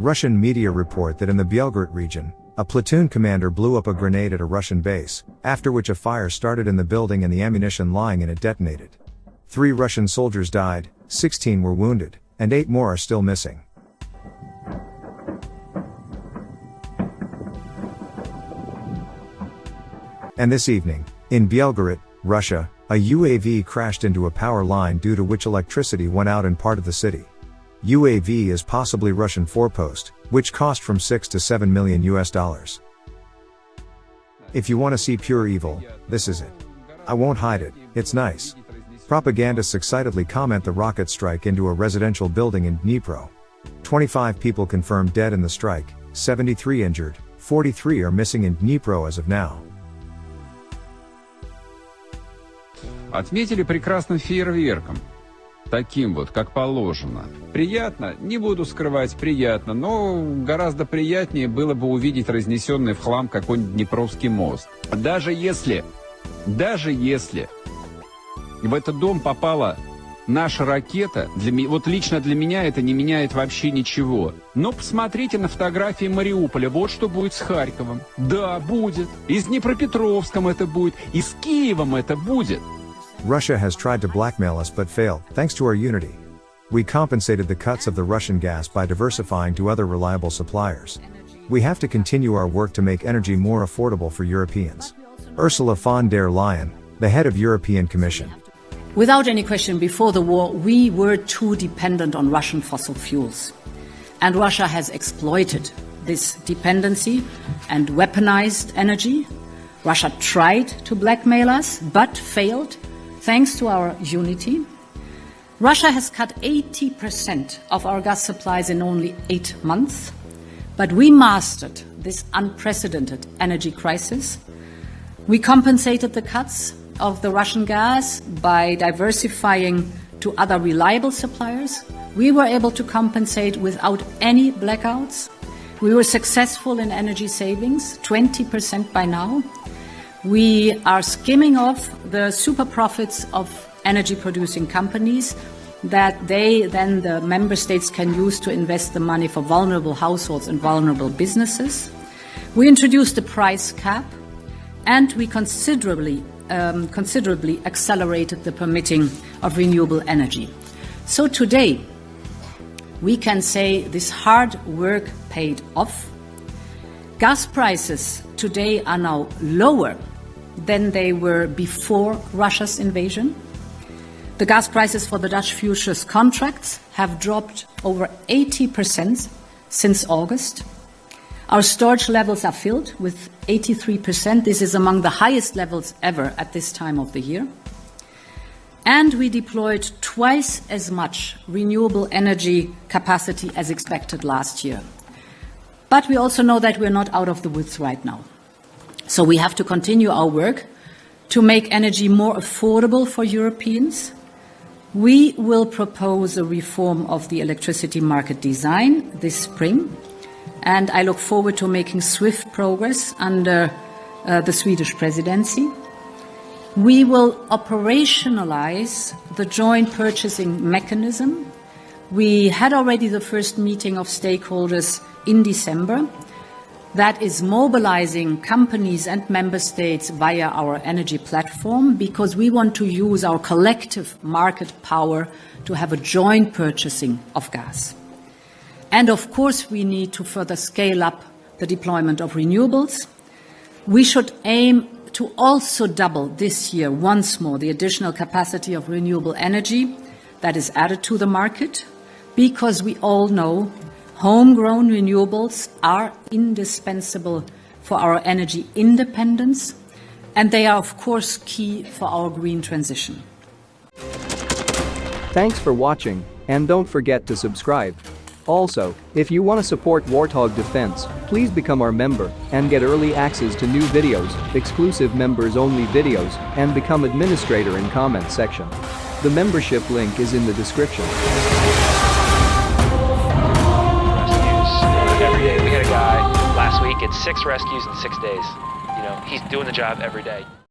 Russian media report that in the Belgorod region, a platoon commander blew up a grenade at a Russian base, after which a fire started in the building and the ammunition lying in it detonated. 3 Russian soldiers died, 16 were wounded, and 8 more are still missing. And this evening, in Belgorod, Russia, a UAV crashed into a power line due to which electricity went out in part of the city. UAV is possibly Russian forepost, which cost from $6 to $7 million US. If you want to see pure evil, this is it. I won't hide it, it's nice. Propagandists excitedly comment the rocket strike into a residential building in Dnipro. 25 people confirmed dead in the strike, 73 injured, 43 are missing in Dnipro as of now. Отметили прекрасным фейерверком. Таким вот, как положено. Приятно, не буду скрывать, приятно, но гораздо приятнее было бы увидеть разнесенный в хлам какой-нибудь Днепровский мост. Даже если в этот дом попала наша ракета, вот лично для меня это не меняет вообще ничего. Но посмотрите на фотографии Мариуполя, вот что будет с Харьковом. Да, будет. И с Днепропетровском это будет, и с Киевом это будет. Russia has tried to blackmail us but failed, thanks to our unity. We compensated the cuts of the Russian gas by diversifying to other reliable suppliers. We have to continue our work to make energy more affordable for Europeans. Ursula von der Leyen, the head of European Commission. Without any question, before the war, we were too dependent on Russian fossil fuels. And Russia has exploited this dependency and weaponized energy. Russia tried to blackmail us, but failed. Thanks to our unity, Russia has cut 80% of our gas supplies in only 8 months, but we mastered this unprecedented energy crisis. We compensated the cuts of the Russian gas by diversifying to other reliable suppliers. We were able to compensate without any blackouts. We were successful in energy savings, 20% by now. We are skimming off the super profits of energy producing companies that the member states can use to invest the money for vulnerable households and vulnerable businesses. We introduced a price cap, and we considerably accelerated the permitting of renewable energy. So today, we can say this hard work paid off. Gas prices today are now lower than they were before Russia's invasion. The gas prices for the Dutch futures contracts have dropped over 80% since August. Our storage levels are filled with 83%. This is among the highest levels ever at this time of the year. And we deployed twice as much renewable energy capacity as expected last year. But we also know that we're not out of the woods right now. So we have to continue our work to make energy more affordable for Europeans. We will propose a reform of the electricity market design this spring, and I look forward to making swift progress under the Swedish presidency. We will operationalize the joint purchasing mechanism. We had already the first meeting of stakeholders in December. That is mobilizing companies and member states via our energy platform, because we want to use our collective market power to have a joint purchasing of gas. And of course, we need to further scale up the deployment of renewables. We should aim to also double this year once more the additional capacity of renewable energy that is added to the market, because we all know homegrown renewables are indispensable for our energy independence, and they are, of course, key for our green transition. Thanks for watching, and don't forget to subscribe. Also, if you want to support Warthog Defense, please become our member and get early access to new videos, exclusive members-only videos, and become administrator in comment section. The membership link is in the description. Every day. We had a guy last week, it's 6 rescues in 6 days. You know, he's doing the job every day.